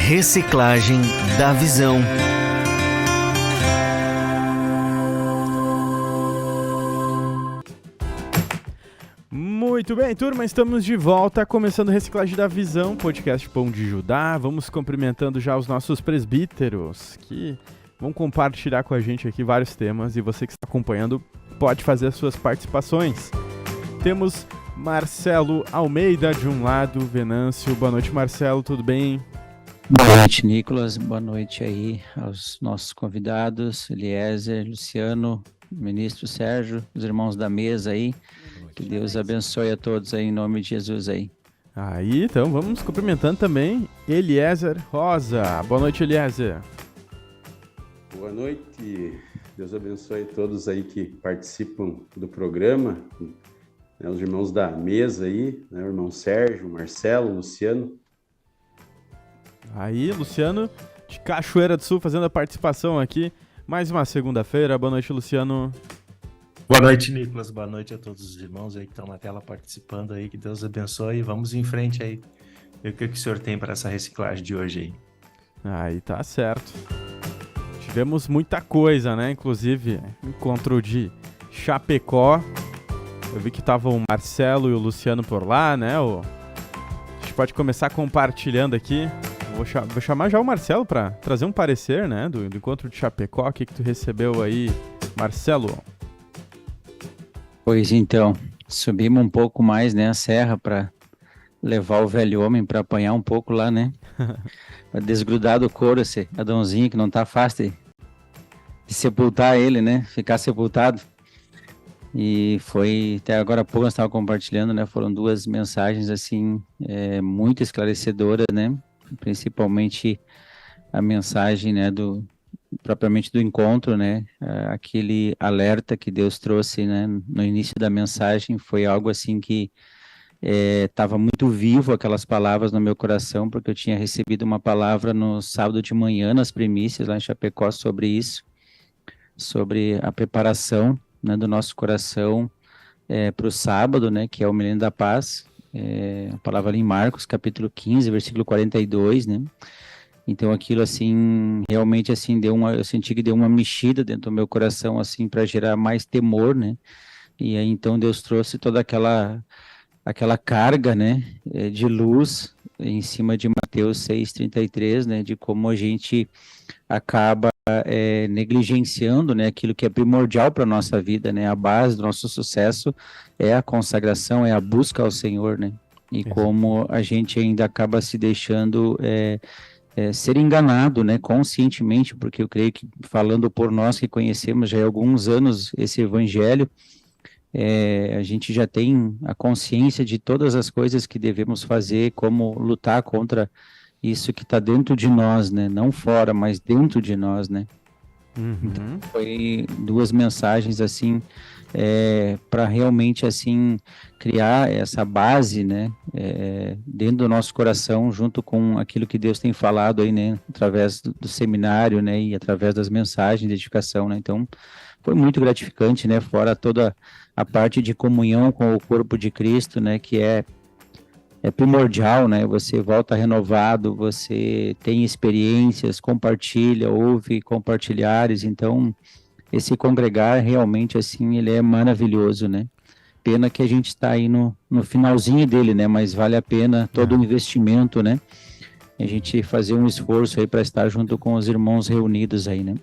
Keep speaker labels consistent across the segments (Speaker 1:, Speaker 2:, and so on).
Speaker 1: Reciclagem da Visão.
Speaker 2: Muito bem, turma, estamos de volta, começando Reciclagem da Visão, podcast Pão de Judá. Vamos cumprimentando já os nossos presbíteros, que vão compartilhar com a gente aqui vários temas, e você que está acompanhando pode fazer as suas participações. Temos Marcelo Almeida de um lado, Venâncio. Boa noite, Marcelo, tudo bem?
Speaker 3: Boa noite, Nicolas. Boa noite aí aos nossos convidados, Eliezer, Luciano, ministro Sérgio, os irmãos da mesa aí. Que Deus abençoe a todos aí, em nome de Jesus aí.
Speaker 2: Aí, então, vamos cumprimentando também Eliezer Rosa. Boa noite, Eliezer.
Speaker 4: Boa noite. Deus abençoe todos aí que participam do programa, né, os irmãos da mesa aí, né, o irmão Sérgio, Marcelo, Luciano.
Speaker 2: Aí, Luciano, de Cachoeira do Sul, fazendo a participação aqui. Mais uma segunda-feira. Boa noite, Luciano.
Speaker 5: Boa noite, Nicolas. Boa noite a todos os irmãos aí que estão na tela participando aí. Que Deus abençoe. Vamos em frente aí. E o que o senhor tem para essa reciclagem de hoje aí?
Speaker 2: Aí, tá certo. Tivemos muita coisa, né? Inclusive, encontro de Chapecó. Eu vi que estavam o Marcelo e o Luciano por lá, né? A gente pode começar compartilhando aqui. Vou chamar já o Marcelo para trazer um parecer, né? Do encontro de Chapecó. O que tu recebeu aí, Marcelo?
Speaker 3: Pois então, subimos um pouco mais, né, a serra para levar o velho homem para apanhar um pouco lá, né? Para desgrudar do couro esse Adãozinho que não tá fácil de sepultar ele, né? Ficar sepultado. E foi, até agora há pouco nós estávamos compartilhando, né? Foram duas mensagens, assim, muito esclarecedoras, né? Principalmente a mensagem, né, propriamente do encontro, né? Aquele alerta que Deus trouxe, né, no início da mensagem foi algo assim que estava muito vivo, aquelas palavras no meu coração, porque eu tinha recebido uma palavra no sábado de manhã, nas primícias lá em Chapecó, sobre isso, sobre a preparação, né, do nosso coração para o sábado, né, que é o Milênio da Paz, a palavra ali em Marcos, capítulo 15, versículo 42, né? Então aquilo assim, realmente assim, eu senti que deu uma mexida dentro do meu coração, assim, para gerar mais temor, né? E aí então Deus trouxe toda aquela carga, né, de luz em cima de Mateus 6,33, né, de como a gente acaba negligenciando, né, aquilo que é primordial para a nossa vida, né? A base do nosso sucesso é a consagração, é a busca ao Senhor, né? E como a gente ainda acaba se deixando ser enganado, né, conscientemente, porque eu creio que, falando por nós que conhecemos já há alguns anos esse evangelho, a gente já tem a consciência de todas as coisas que devemos fazer, como lutar contra isso que está dentro de nós, né, não fora, mas dentro de nós, né. Então, foi duas mensagens, assim, para realmente, assim, criar essa base, né, dentro do nosso coração, junto com aquilo que Deus tem falado aí, né, através do seminário, né, e através das mensagens de edificação, né. Então, foi muito gratificante, né, fora toda a parte de comunhão com o corpo de Cristo, né, que é primordial, né? Você volta renovado, você tem experiências, compartilha, ouve compartilhares, então esse congregar realmente assim, ele é maravilhoso, né? Pena que a gente está aí no finalzinho dele, né? Mas vale a pena todo o investimento, né? A gente fazer um esforço aí para estar junto com os irmãos reunidos aí, né?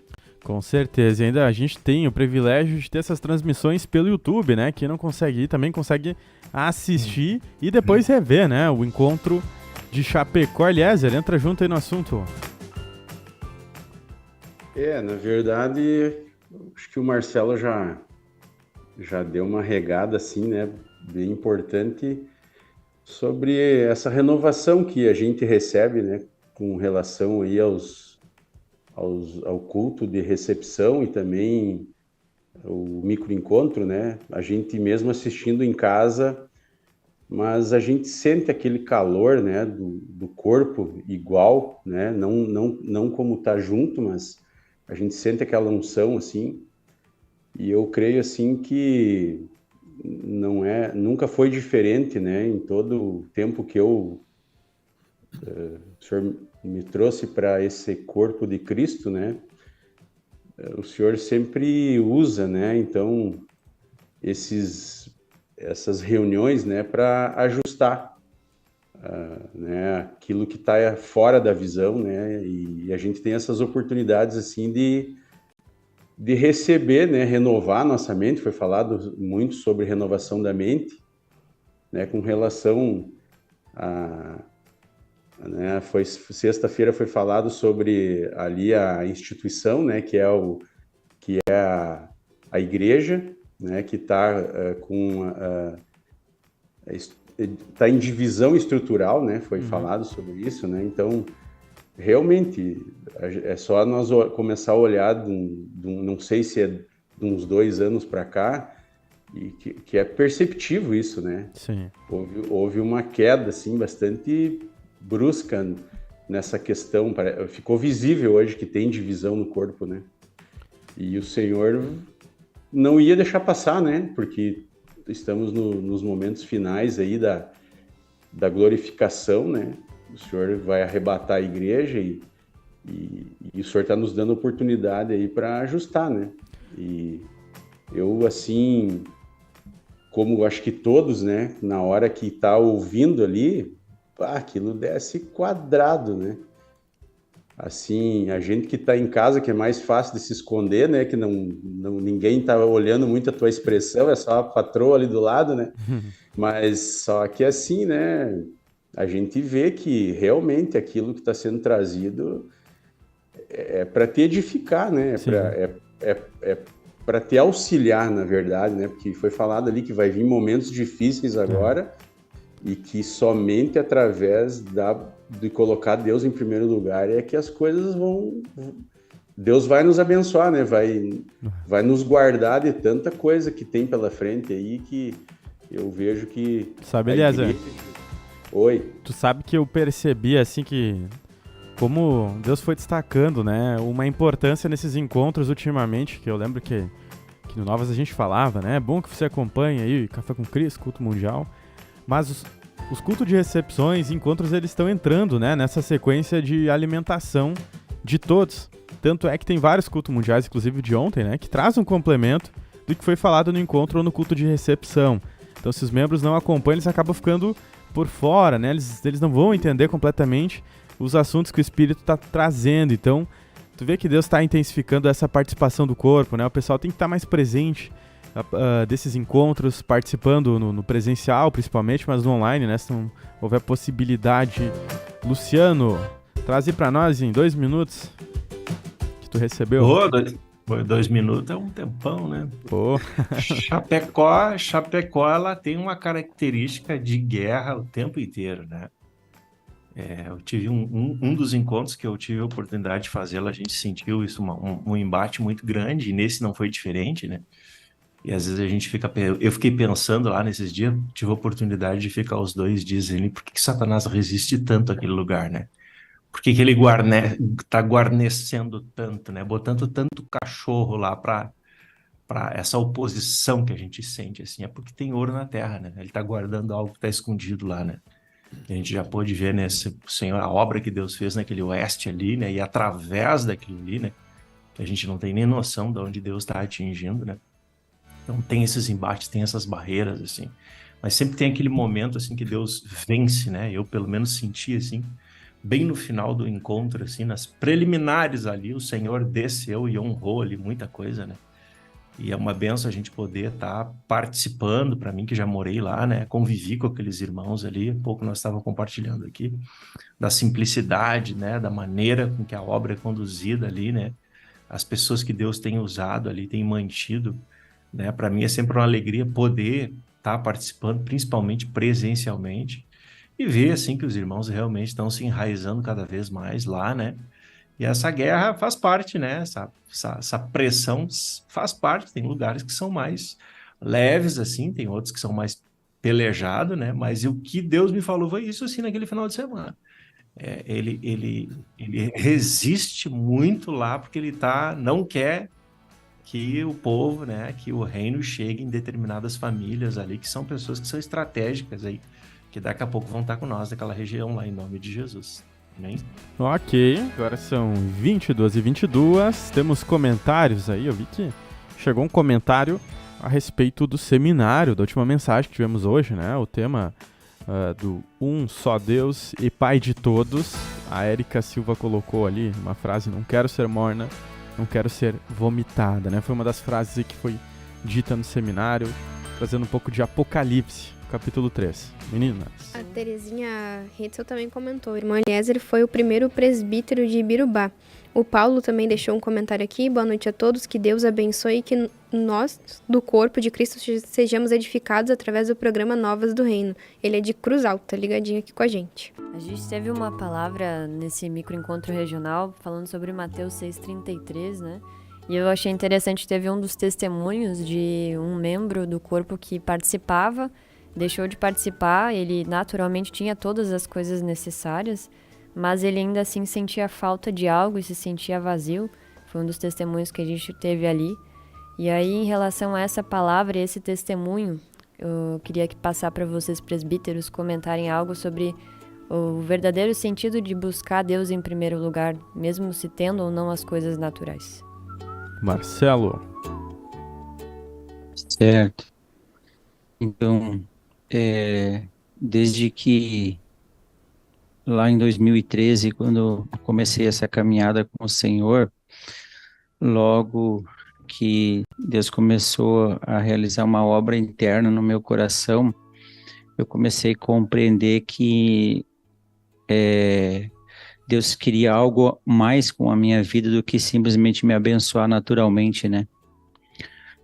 Speaker 2: Com certeza, e ainda a gente tem o privilégio de ter essas transmissões pelo YouTube, né? Quem não consegue ir também consegue assistir e depois rever, né? O encontro de Chapecó. Eliezer, entra junto aí no assunto.
Speaker 4: Na verdade, acho que o Marcelo já deu uma regada, assim, né, bem importante sobre essa renovação que a gente recebe, né, com relação aí ao culto de recepção e também o microencontro, né? A gente mesmo assistindo em casa, mas a gente sente aquele calor, né, do corpo igual, né? Não como tá junto, mas a gente sente aquela unção, assim. E eu creio, assim, que nunca foi diferente, né? Em todo o tempo que eu o Senhor me trouxe para esse corpo de Cristo, né? O Senhor sempre usa, né? Então, essas reuniões, né, para ajustar, né, aquilo que está fora da visão, né? E a gente tem essas oportunidades, assim, de receber, né, renovar nossa mente. Foi falado muito sobre renovação da mente, né, com relação a, né, sexta-feira foi falado sobre ali a instituição, né, que é a igreja, né, que está tá em divisão estrutural, né, foi falado sobre isso, né. Então, realmente, é só nós começar a olhar, não sei se é de uns 2 anos para cá, e que é perceptível isso, né?
Speaker 2: Sim.
Speaker 4: Houve uma queda, assim, bastante brusca nessa questão. Ficou visível hoje que tem divisão no corpo, né? E o Senhor não ia deixar passar, né? Porque estamos nos momentos finais aí da glorificação, né? O Senhor vai arrebatar a igreja e o Senhor está nos dando oportunidade aí para ajustar, né? E eu, assim, como acho que todos, né? Na hora que está ouvindo ali, aquilo desce quadrado, né? Assim, a gente que está em casa, que é mais fácil de se esconder, né? Que ninguém está olhando muito a tua expressão, é só a patroa ali do lado, né? Mas só que assim, né? A gente vê que realmente aquilo que está sendo trazido é para te edificar, né? É para te auxiliar, na verdade, né? Porque foi falado ali que vai vir momentos difíceis agora e que somente através de colocar Deus em primeiro lugar é que as coisas Deus vai nos abençoar, né? Vai nos guardar de tanta coisa que tem pela frente aí que eu vejo que...
Speaker 2: Sabe, Eliezer?
Speaker 4: Oi.
Speaker 2: Tu sabe que eu percebi, assim, que como Deus foi destacando, né, uma importância nesses encontros ultimamente, que eu lembro que no Novas a gente falava, né, é bom que você acompanhe aí Café com Cristo, Culto Mundial, mas os cultos de recepções, encontros, eles estão entrando, né, nessa sequência de alimentação de todos. Tanto é que tem vários cultos mundiais, inclusive de ontem, né, que traz um complemento do que foi falado no encontro ou no culto de recepção. Então, se os membros não acompanham, eles acabam ficando por fora, né? Eles não vão entender completamente os assuntos que o Espírito está trazendo. Então, tu vê que Deus está intensificando essa participação do corpo, né? O pessoal tem que estar mais presente desses encontros, participando no presencial, principalmente, mas no online, né? Se não houver possibilidade. Luciano, traz aí para nós em 2 minutos que tu recebeu.
Speaker 5: 2 minutos é um tempão, né?
Speaker 2: Pô.
Speaker 5: Chapecó, ela tem uma característica de guerra o tempo inteiro, né? Eu tive um dos encontros que eu tive a oportunidade de fazê-lo, a gente sentiu isso, um embate muito grande, e nesse não foi diferente, né? E às vezes a gente eu fiquei pensando lá nesses dias, tive a oportunidade de ficar os 2 dias ali, por que Satanás resiste tanto àquele lugar, né? Por que ele tá guarnecendo tanto, né? Botando tanto cachorro lá para essa oposição que a gente sente, assim, é porque tem ouro na terra, né? Ele tá guardando algo que tá escondido lá, né? A gente já pôde ver, né, Senhor, a obra que Deus fez naquele oeste ali, né? E através daquilo ali, né? Que a gente não tem nem noção de onde Deus está atingindo, né? Então tem esses embates, tem essas barreiras, assim. Mas sempre tem aquele momento, assim, que Deus vence, né? Eu, pelo menos, senti, assim, bem no final do encontro, assim, nas preliminares ali, o Senhor desceu e honrou ali muita coisa, né? E é uma benção a gente poder estar participando, para mim que já morei lá, né? Convivi com aqueles irmãos ali, um pouco nós estávamos compartilhando aqui, da simplicidade, né? Da maneira com que a obra é conduzida ali, né? As pessoas que Deus tem usado ali, tem mantido, né? Para mim é sempre uma alegria poder estar participando, principalmente presencialmente, e ver, assim, que os irmãos realmente estão se enraizando cada vez mais lá, né? E essa guerra faz parte, né? Essa pressão faz parte. Tem lugares que são mais leves, assim, tem outros que são mais pelejados, né? Mas o que Deus me falou foi isso, assim, naquele final de semana. Ele resiste muito lá porque ele não quer que o povo, né? Que o reino chegue em determinadas famílias ali, que são pessoas que são estratégicas aí, que daqui a pouco vão estar com nós daquela região lá, em nome de Jesus. Amém?
Speaker 2: Ok, agora são 22h22, temos comentários aí, eu vi que chegou um comentário a respeito do seminário, da última mensagem que tivemos hoje, né, o tema do Um Só Deus e Pai de Todos. A Érica Silva colocou ali uma frase: não quero ser morna, não quero ser vomitada, né, foi uma das frases aí que foi dita no seminário, trazendo um pouco de Apocalipse, capítulo 3. Meninas.
Speaker 6: A Terezinha Hetzel também comentou: o irmão Eliezer foi o primeiro presbítero de Ibirubá. O Paulo também deixou um comentário aqui: boa noite a todos, que Deus abençoe e que nós, do corpo de Cristo, sejamos edificados através do programa Novas do Reino. Ele é de Cruz Alta, ligadinho aqui com a gente.
Speaker 7: A gente teve uma palavra nesse microencontro regional falando sobre Mateus 6,33, né? E eu achei interessante, teve um dos testemunhos de um membro do corpo que participava, deixou de participar, ele naturalmente tinha todas as coisas necessárias, mas ele ainda assim sentia falta de algo e se sentia vazio. Foi um dos testemunhos que a gente teve ali. E aí, em relação a essa palavra e esse testemunho, eu queria passar para vocês, presbíteros, comentarem algo sobre o verdadeiro sentido de buscar Deus em primeiro lugar, mesmo se tendo ou não as coisas naturais.
Speaker 2: Marcelo.
Speaker 3: Certo. Então, desde que lá em 2013, quando eu comecei essa caminhada com o Senhor, logo que Deus começou a realizar uma obra interna no meu coração, eu comecei a compreender que Deus queria algo mais com a minha vida do que simplesmente me abençoar naturalmente, né?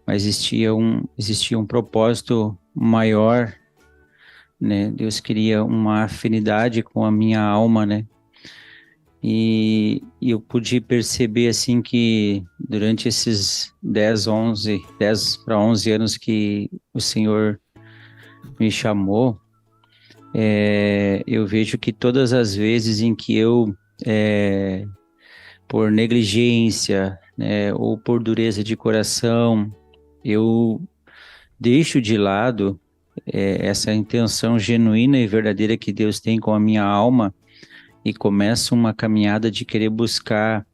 Speaker 3: Mas existia um propósito maior, né? Deus queria uma afinidade com a minha alma, né? E eu pude perceber, assim, que durante esses 10 para 11 anos que o Senhor me chamou, eu vejo que todas as vezes em que eu, por negligência, né, ou por dureza de coração, eu deixo de lado essa intenção genuína e verdadeira que Deus tem com a minha alma e começo uma caminhada de querer buscar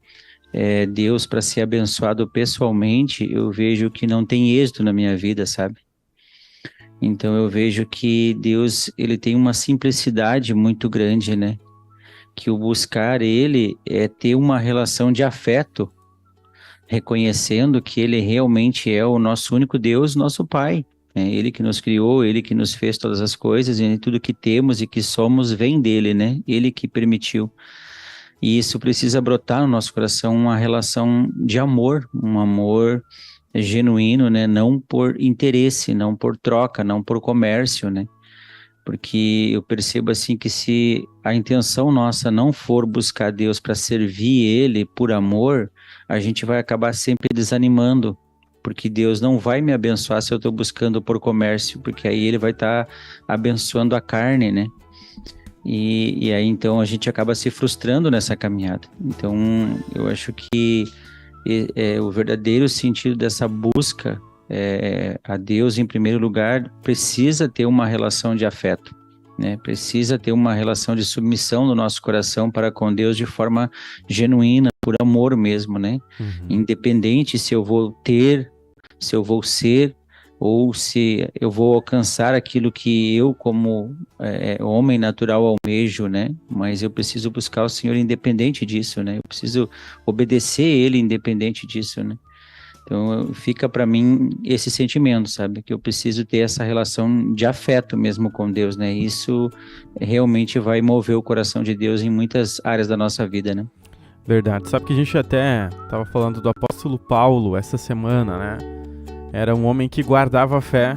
Speaker 3: Deus para ser abençoado pessoalmente, eu vejo que não tem êxito na minha vida, sabe? Então eu vejo que Deus, ele tem uma simplicidade muito grande, né? Que o buscar ele é ter uma relação de afeto, reconhecendo que ele realmente é o nosso único Deus, nosso Pai. É ele que nos criou, ele que nos fez todas as coisas, e tudo que temos e que somos vem dele, né? Ele que permitiu. E isso precisa brotar no nosso coração uma relação de amor, um amor genuíno, né? Não por interesse, não por troca, não por comércio, né? Porque eu percebo assim que se a intenção nossa não for buscar Deus para servir ele por amor, a gente vai acabar sempre desanimando, porque Deus não vai me abençoar se eu estou buscando por comércio, porque aí ele vai estar abençoando a carne, né? E aí então a gente acaba se frustrando nessa caminhada. Então eu acho que o verdadeiro sentido dessa busca a Deus em primeiro lugar precisa ter uma relação de afeto, né? Precisa ter uma relação de submissão do nosso coração para com Deus de forma genuína, por amor mesmo, né?
Speaker 2: Uhum.
Speaker 3: Independente se eu vou ter, se eu vou ser, ou se eu vou alcançar aquilo que eu, como homem natural, almejo, né? Mas eu preciso buscar o Senhor independente disso, né? Eu preciso obedecer Ele independente disso, né? Então fica para mim esse sentimento, sabe? Que eu preciso ter essa relação de afeto mesmo com Deus, né? Isso realmente vai mover o coração de Deus em muitas áreas da nossa vida, né?
Speaker 2: Verdade. Sabe que a gente até estava falando do apóstolo Paulo essa semana, né? Era um homem que guardava a fé,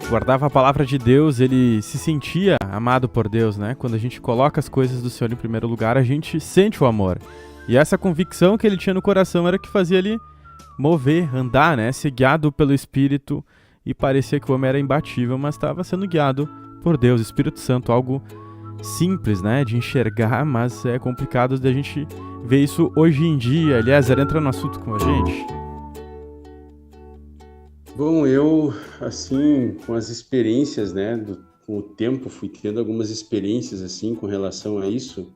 Speaker 2: guardava a palavra de Deus, ele se sentia amado por Deus, né? Quando a gente coloca as coisas do Senhor em primeiro lugar, a gente sente o amor. E essa convicção que ele tinha no coração era que fazia ele mover, andar, né? Ser guiado pelo Espírito, e parecia que o homem era imbatível, mas estava sendo guiado por Deus, Espírito Santo, algo simples, né? De enxergar, mas é complicado de a gente ver isso hoje em dia. Eliezer, entra no assunto com a gente.
Speaker 4: Bom, eu, assim, com as experiências, né, com o tempo, fui tendo algumas experiências assim com relação a isso.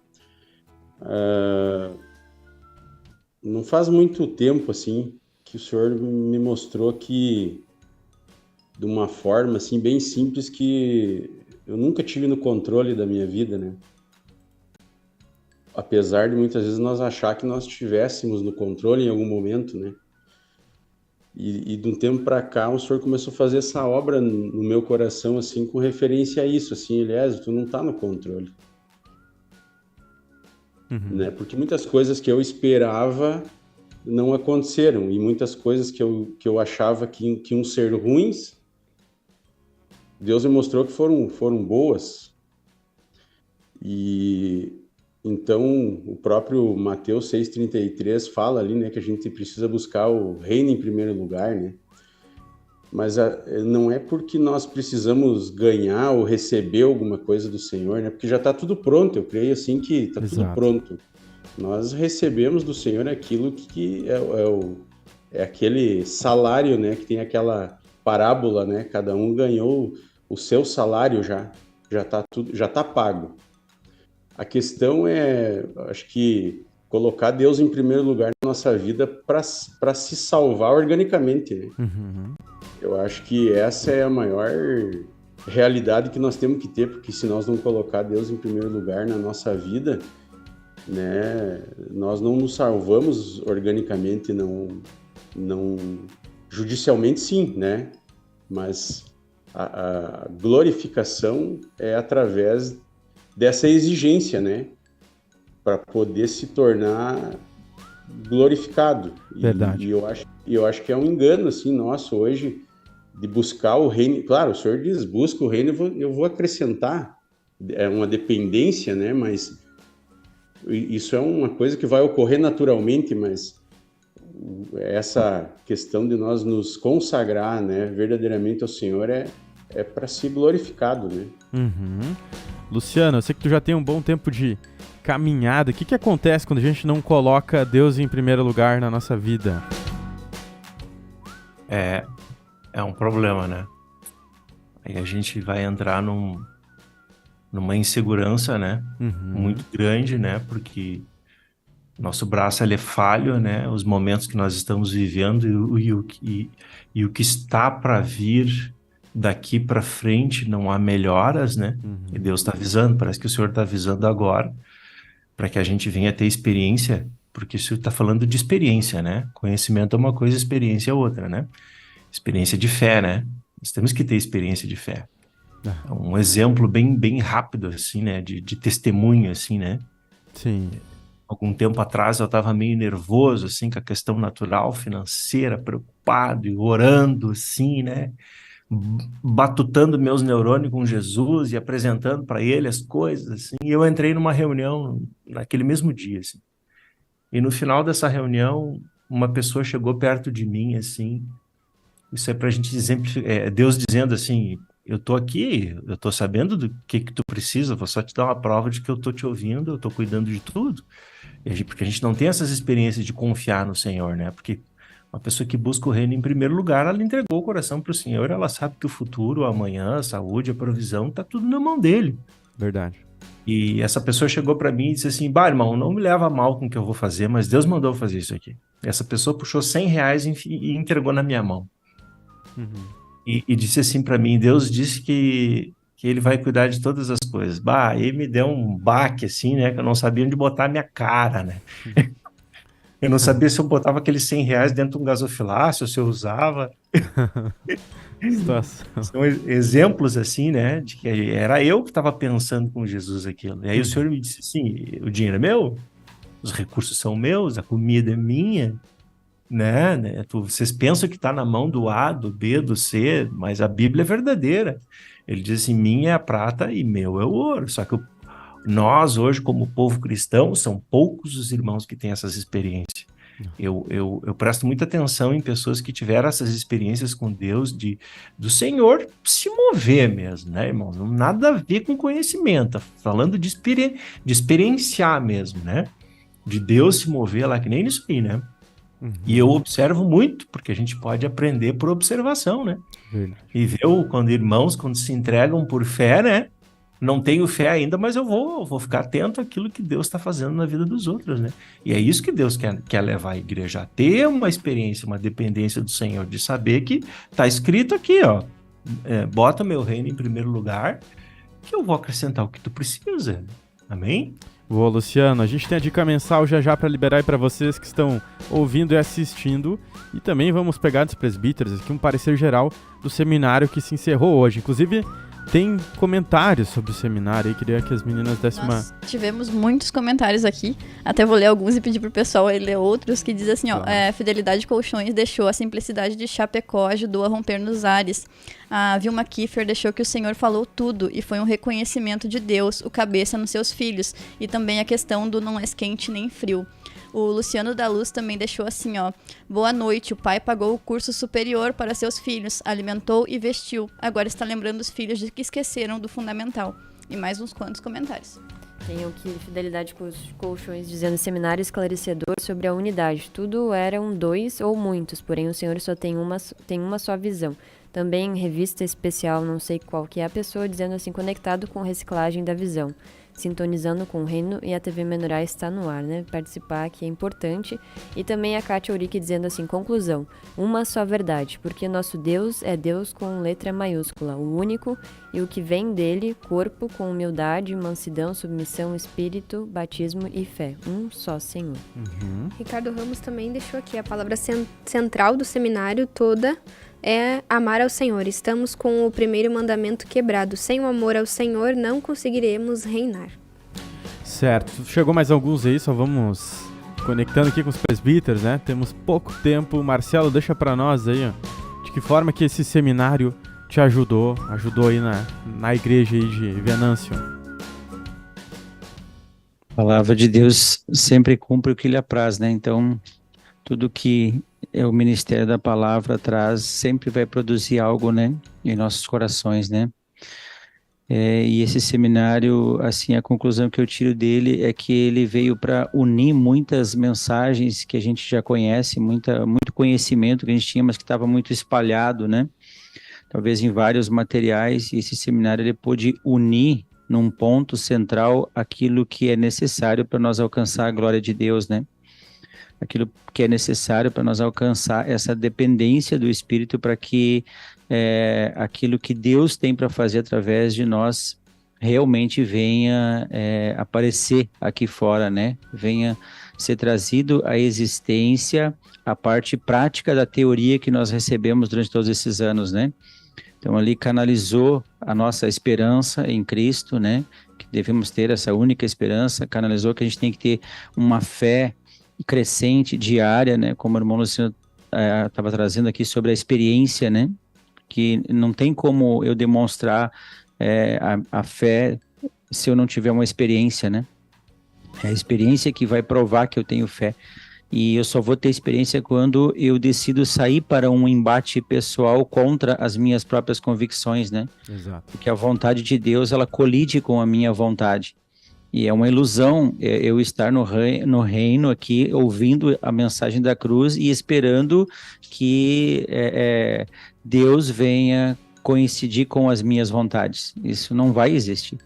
Speaker 4: Não faz muito tempo assim que o Senhor me mostrou que, de uma forma assim bem simples, que eu nunca tive no controle da minha vida, né? Apesar de muitas vezes nós achar que nós estivéssemos no controle em algum momento, né? E de um tempo para cá o Senhor começou a fazer essa obra no meu coração, assim, com referência a isso, assim, Eliezer, tu não tá no controle. Né? Porque muitas coisas que eu esperava não aconteceram, e muitas coisas que eu achava que iam ser ruins, Deus me mostrou que foram boas. E então o próprio Mateus 6,33 fala ali, né, que a gente precisa buscar o reino em primeiro lugar, né? Mas não é porque nós precisamos ganhar ou receber alguma coisa do Senhor, né? Porque já está tudo pronto, eu creio assim que está tudo pronto. Nós recebemos do Senhor aquilo que é aquele salário, né? Que tem aquela parábola, né? Cada um ganhou o seu salário já está tudo, já está pago. A questão é, acho que, colocar Deus em primeiro lugar na nossa vida para se salvar organicamente, né? Eu acho que essa é a maior realidade que nós temos que ter, porque se nós não colocar Deus em primeiro lugar na nossa vida, né, nós não nos salvamos organicamente, não judicialmente sim, né? Mas a glorificação é através dessa exigência, né? Para poder se tornar glorificado.
Speaker 2: Verdade.
Speaker 4: E eu acho que é um engano, assim, nosso hoje, de buscar o reino. Claro, o Senhor diz, busca o reino, eu vou acrescentar. É uma dependência, né? Mas isso é uma coisa que vai ocorrer naturalmente, mas essa questão de nós nos consagrar, né, verdadeiramente ao Senhor é para ser glorificado, né?
Speaker 2: Luciano, eu sei que tu já tem um bom tempo de caminhada. O que acontece quando a gente não coloca Deus em primeiro lugar na nossa vida?
Speaker 5: É um problema, né? Aí a gente vai entrar numa insegurança, né? Muito grande, né? Porque nosso braço ele é falho, né? Os momentos que nós estamos vivendo e o que está para vir daqui para frente não há melhoras, né? E Deus está avisando, parece que o Senhor está avisando agora, para que a gente venha ter experiência, porque isso está falando de experiência, né? Conhecimento é uma coisa, experiência é outra, né? Experiência de fé, né? Nós temos que ter experiência de fé. Um exemplo bem rápido, assim, né? De testemunho, assim, né?
Speaker 2: Sim.
Speaker 5: Algum tempo atrás eu estava meio nervoso, assim, com a questão natural, financeira, preocupado e orando, assim, né? Batutando meus neurônios com Jesus e apresentando para ele as coisas, assim. E eu entrei numa reunião naquele mesmo dia, assim. E no final dessa reunião, uma pessoa chegou perto de mim, assim. Isso é pra gente exemplificar, Deus dizendo assim, eu tô aqui, eu tô sabendo do que tu precisa, vou só te dar uma prova de que eu tô te ouvindo, eu tô cuidando de tudo. Porque a gente não tem essas experiências de confiar no Senhor, né? Porque uma pessoa que busca o reino em primeiro lugar, ela entregou o coração para o Senhor, ela sabe que o futuro, o amanhã, a saúde, a provisão, tá tudo na mão dele.
Speaker 2: Verdade.
Speaker 5: E essa pessoa chegou para mim e disse assim, irmão, não me leva a mal com o que eu vou fazer, mas Deus mandou eu fazer isso aqui. E essa pessoa puxou R$100 e entregou na minha mão. E disse assim para mim, Deus disse que ele vai cuidar de todas as coisas. Aí me deu um baque, assim, né, que eu não sabia onde botar a minha cara, né? Eu não sabia se eu botava aqueles R$100 dentro de um gasofilácio, se eu usava. São exemplos assim, né, de que era eu que estava pensando com Jesus aquilo. E aí o Senhor me disse assim, o dinheiro é meu, os recursos são meus, a comida é minha, né? Vocês pensam que está na mão do A, do B, do C, mas a Bíblia é verdadeira. Ele diz assim, minha é a prata e meu é o ouro. Só que nós hoje, como povo cristão, são poucos os irmãos que têm essas experiências. Eu presto muita atenção em pessoas que tiveram essas experiências com Deus, do Senhor se mover mesmo, né, irmão? Não nada a ver com conhecimento, falando de experienciar mesmo, né? De Deus se mover lá, que nem isso aí, né? E eu observo muito, porque a gente pode aprender por observação, né?
Speaker 2: Verdade.
Speaker 5: E ver quando irmãos, quando se entregam por fé, né? Não tenho fé ainda, mas eu vou ficar atento àquilo que Deus está fazendo na vida dos outros, né? E é isso que Deus quer levar a igreja a ter uma experiência, uma dependência do Senhor, de saber que está escrito aqui, ó, bota meu reino em primeiro lugar, que eu vou acrescentar o que tu precisa. Amém?
Speaker 2: Boa, Luciano. A gente tem a dica mensal já para liberar aí para vocês que estão ouvindo e assistindo. E também vamos pegar dos presbíteros aqui um parecer geral do seminário que se encerrou hoje. Inclusive, tem comentários sobre o seminário aí. Queria que as meninas dessem uma...
Speaker 8: Nós tivemos muitos comentários aqui. Até vou ler alguns e pedir pro pessoal aí ler outros, que diz assim, ó, Fidelidade Colchões deixou a simplicidade de Chapecó, ajudou a romper nos ares. A Vilma Kiefer deixou que o Senhor falou tudo e foi um reconhecimento de Deus, o cabeça nos seus filhos. E também a questão do não és quente nem frio. O Luciano da Luz também deixou assim, ó. Boa noite, o pai pagou o curso superior para seus filhos, alimentou e vestiu. Agora está lembrando os filhos de que esqueceram do fundamental. E mais uns quantos comentários.
Speaker 7: Tem aqui Fidelidade Colchões dizendo seminário esclarecedor sobre a unidade. Tudo eram dois ou muitos, porém o Senhor só tem uma só visão. Também revista especial, não sei qual que é a pessoa, dizendo assim, conectado com reciclagem da visão. Sintonizando com o reino e a TV Menorá está no ar, né? Participar aqui é importante. E também a Kátia Urique dizendo assim, conclusão, uma só verdade, porque nosso Deus é Deus com letra maiúscula, o único, e o que vem dele, corpo com humildade, mansidão, submissão, espírito, batismo e fé. Um só Senhor.
Speaker 6: Ricardo Ramos também deixou aqui a palavra central do seminário toda é amar ao Senhor. Estamos com o primeiro mandamento quebrado. Sem o amor ao Senhor, não conseguiremos reinar.
Speaker 2: Certo. Chegou mais alguns aí, só vamos conectando aqui com os presbíteros, né? Temos pouco tempo. Marcelo, deixa pra nós aí, ó. De que forma que esse seminário te ajudou aí na igreja aí de Venâncio?
Speaker 3: A palavra de Deus sempre cumpre o que lhe apraz, né? Então, tudo que o ministério da palavra traz sempre vai produzir algo, né, em nossos corações, né? E esse seminário, assim, a conclusão que eu tiro dele é que ele veio para unir muitas mensagens que a gente já conhece, muito conhecimento que a gente tinha, mas que estava muito espalhado, né? Talvez em vários materiais, e esse seminário ele pôde unir num ponto central aquilo que é necessário para nós alcançar a glória de Deus, né? Aquilo que é necessário para nós alcançar essa dependência do Espírito para que aquilo que Deus tem para fazer através de nós realmente venha aparecer aqui fora, né? Venha ser trazido à existência a parte prática da teoria que nós recebemos durante todos esses anos, né? Então ali canalizou a nossa esperança em Cristo, né? Que devemos ter essa única esperança, canalizou que a gente tem que ter uma fé crescente, diária, né, como o irmão Luciano estava trazendo aqui sobre a experiência, né, que não tem como eu demonstrar a fé se eu não tiver uma experiência, né, é a experiência que vai provar que eu tenho fé, e eu só vou ter experiência quando eu decido sair para um embate pessoal contra as minhas próprias convicções, né,
Speaker 2: Exato.
Speaker 3: porque a vontade de Deus, ela colide com a minha vontade. E é uma ilusão eu estar no reino aqui, ouvindo a mensagem da cruz e esperando que Deus venha coincidir com as minhas vontades. Isso não vai existir,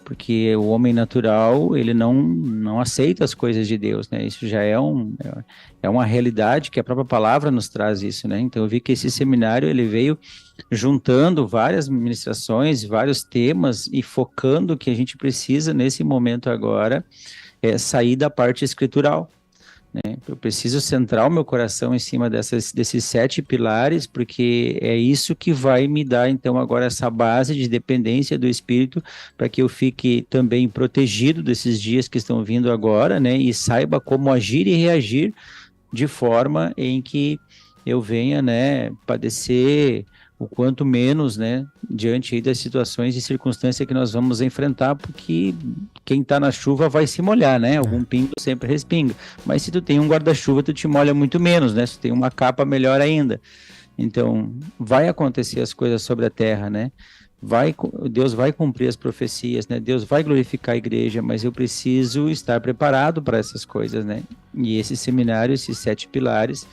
Speaker 3: porque o homem natural, ele não aceita as coisas de Deus, né? Isso já é uma realidade que a própria palavra nos traz isso, né? Então eu vi que esse seminário, ele veio juntando várias ministrações, vários temas e focando que a gente precisa nesse momento agora sair da parte escritural, né? Eu preciso centrar o meu coração em cima desses 7 pilares, porque é isso que vai me dar então agora essa base de dependência do Espírito, para que eu fique também protegido desses dias que estão vindo agora, né? E saiba como agir e reagir de forma em que eu venha, né, padecer o quanto menos, né, diante aí das situações e circunstâncias que nós vamos enfrentar, porque quem tá na chuva vai se molhar, né, algum pingo sempre respinga, mas se tu tem um guarda-chuva, tu te molha muito menos, né, se tu tem uma capa, melhor ainda. Então, vai acontecer as coisas sobre a terra, né, Deus vai cumprir as profecias, né? Deus vai glorificar a igreja, mas eu preciso estar preparado para essas coisas, né? E esse seminário, esses 7 pilares,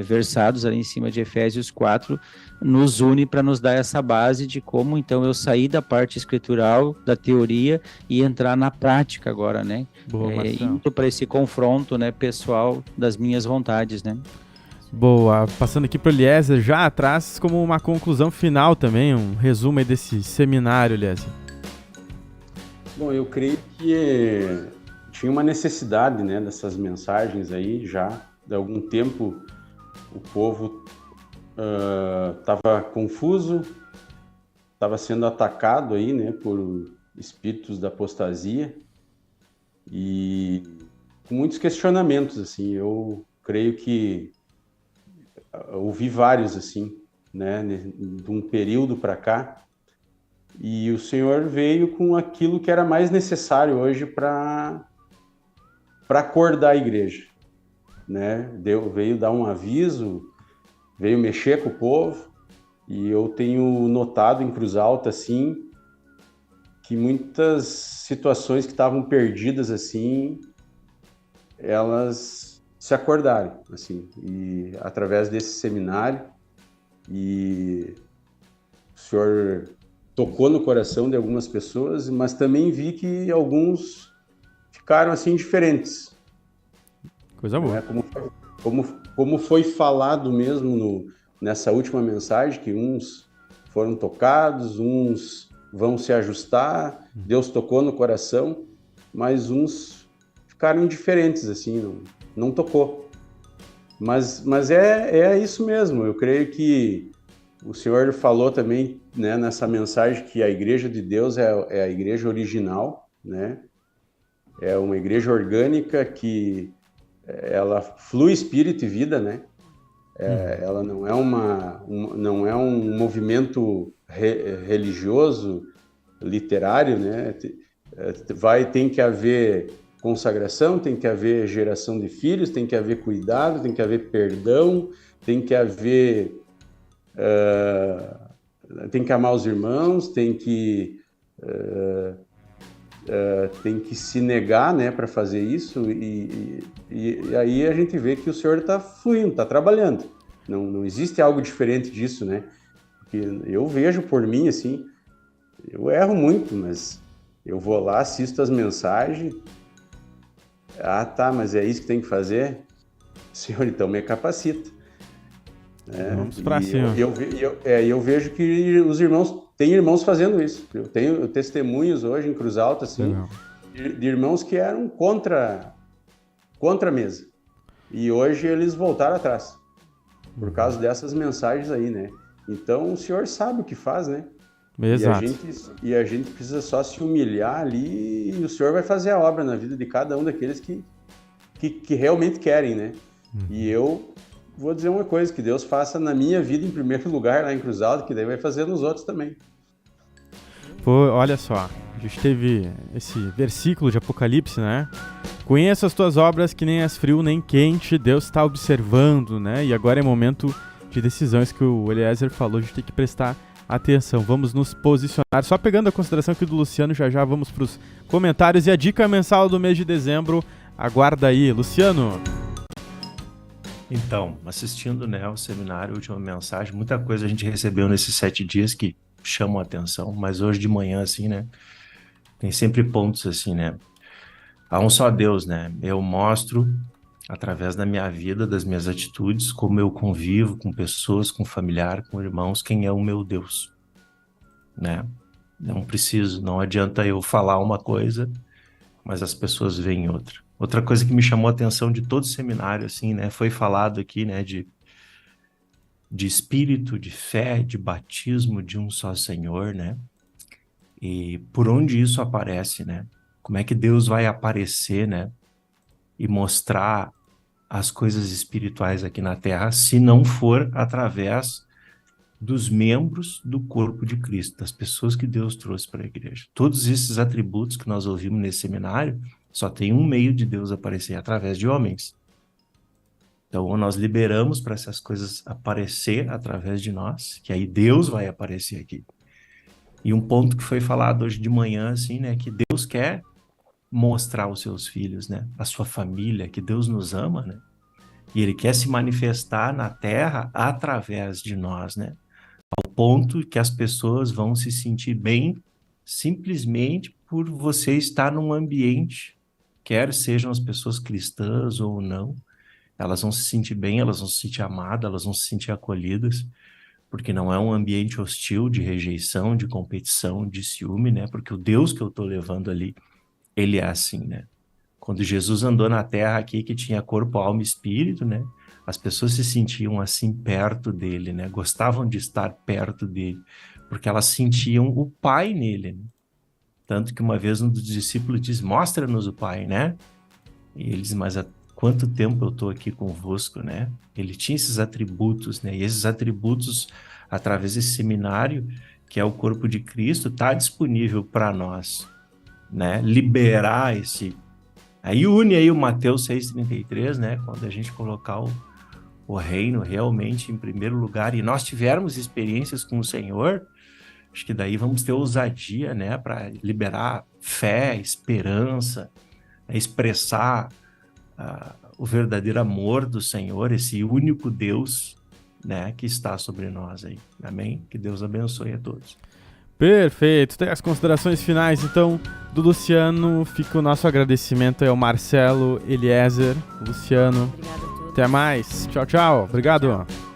Speaker 3: versados ali em cima de Efésios 4, nos une para nos dar essa base de como, então, eu sair da parte escritural, da teoria, e entrar na prática agora, né?
Speaker 2: Boa, Marcelo.
Speaker 3: Indo para esse confronto, né, pessoal das minhas vontades, né?
Speaker 2: Boa, passando aqui para o Eliezer, já atrás como uma conclusão final também, um resumo aí desse seminário, Eliezer.
Speaker 4: Bom, eu creio que tinha uma necessidade, né, dessas mensagens aí já de algum tempo. O povo estava confuso, estava sendo atacado aí, né, por espíritos da apostasia e com muitos questionamentos, assim. Eu creio que ouvi vários, assim, né, de um período para cá, e o Senhor veio com aquilo que era mais necessário hoje para acordar a igreja, né? Veio dar um aviso, veio mexer com o povo, e eu tenho notado em Cruz Alta, assim, que muitas situações que estavam perdidas, assim, elas se acordaram, assim, e através desse seminário, e o Senhor tocou no coração de algumas pessoas, mas também vi que alguns ficaram, assim, diferentes.
Speaker 2: Coisa boa.
Speaker 4: Como foi falado mesmo nessa última mensagem, que uns foram tocados, uns vão se ajustar, Deus tocou no coração, mas uns ficaram indiferentes, assim, não tocou. Mas é isso mesmo, eu creio que o Senhor falou também, né, nessa mensagem que a igreja de Deus é a igreja original, né? É uma igreja orgânica que ela flui espírito e vida, né? Ela não é um movimento religioso, literário, né? Tem que haver consagração, tem que haver geração de filhos, tem que haver cuidado, tem que haver perdão, tem que haver... tem que amar os irmãos, tem que se negar, né, para fazer isso, e aí a gente vê que o Senhor está fluindo, está trabalhando. Não existe algo diferente disso, né? Porque eu vejo por mim, assim, eu erro muito, mas eu vou lá, assisto as mensagens, tá, mas é isso que tem que fazer? Senhor, então me capacita.
Speaker 2: Vamos para cima.
Speaker 4: Eu vejo que os irmãos, tem irmãos fazendo isso. Eu tenho testemunhos hoje em Cruz Alta, assim, de irmãos que eram contra a mesa. E hoje eles voltaram atrás, por causa dessas mensagens aí, né? Então o Senhor sabe o que faz, né?
Speaker 2: Exato.
Speaker 4: E a gente precisa só se humilhar ali, e o Senhor vai fazer a obra na vida de cada um daqueles que realmente querem, né? E eu vou dizer uma coisa, que Deus faça na minha vida em primeiro lugar lá em Cruz Alta, que daí vai fazer nos outros também.
Speaker 2: Pô, olha só, a gente teve esse versículo de Apocalipse, né? Conheça as tuas obras, que nem és frio nem quente, Deus está observando, né? E agora é momento de decisões que o Eliezer falou, a gente tem que prestar atenção, vamos nos posicionar. Só pegando a consideração aqui do Luciano, já vamos para os comentários e a dica mensal do mês de dezembro, aguarda aí, Luciano.
Speaker 5: Então, assistindo, né, ao seminário, a última mensagem, muita coisa a gente recebeu nesses 7 dias que chamam a atenção, mas hoje de manhã, assim, né, tem sempre pontos assim, né, há um só Deus, né, eu mostro através da minha vida, das minhas atitudes, como eu convivo com pessoas, com familiar, com irmãos, quem é o meu Deus, né, não adianta eu falar uma coisa, mas as pessoas veem outra. Outra coisa que me chamou a atenção de todo o seminário, assim, né, foi falado aqui, né, de espírito, de fé, de batismo de um só Senhor, né, e por onde isso aparece, né, como é que Deus vai aparecer, né, e mostrar as coisas espirituais aqui na Terra, se não for através dos membros do corpo de Cristo, das pessoas que Deus trouxe para a igreja. Todos esses atributos que nós ouvimos nesse seminário, só tem um meio de Deus aparecer, através de homens. Então, nós liberamos para essas coisas aparecer através de nós, que aí Deus vai aparecer aqui. E um ponto que foi falado hoje de manhã, assim, né, que Deus quer mostrar aos seus filhos, né, a sua família, que Deus nos ama, né, e Ele quer se manifestar na Terra através de nós, né, ao ponto que as pessoas vão se sentir bem simplesmente por você estar num ambiente, quer sejam as pessoas cristãs ou não, elas vão se sentir bem, elas vão se sentir amadas, elas vão se sentir acolhidas, porque não é um ambiente hostil de rejeição, de competição, de ciúme, né? Porque o Deus que eu estou levando ali, ele é assim, né? Quando Jesus andou na terra aqui, que tinha corpo, alma e espírito, né? As pessoas se sentiam assim perto dele, né? Gostavam de estar perto dele, porque elas sentiam o Pai nele, né? Tanto que uma vez um dos discípulos disse, mostra-nos o Pai, né? E ele diz, mas há quanto tempo eu estou aqui convosco, né? Ele tinha esses atributos, né? E esses atributos, através desse seminário, que é o corpo de Cristo, está disponível para nós, né? Liberar esse... Aí une aí o Mateus 6,33, né? Quando a gente colocar o reino realmente em primeiro lugar e nós tivermos experiências com o Senhor, acho que daí vamos ter ousadia, né? Para liberar fé, esperança, expressar o verdadeiro amor do Senhor, esse único Deus, né, que está sobre nós aí. Amém? Que Deus abençoe a todos.
Speaker 2: Perfeito. Tem as considerações finais, então, do Luciano. Fica o nosso agradecimento aí ao Marcelo, Eliezer, Luciano.
Speaker 7: Obrigada a todos.
Speaker 2: Até mais. Tchau, tchau. Obrigado.
Speaker 7: Tchau.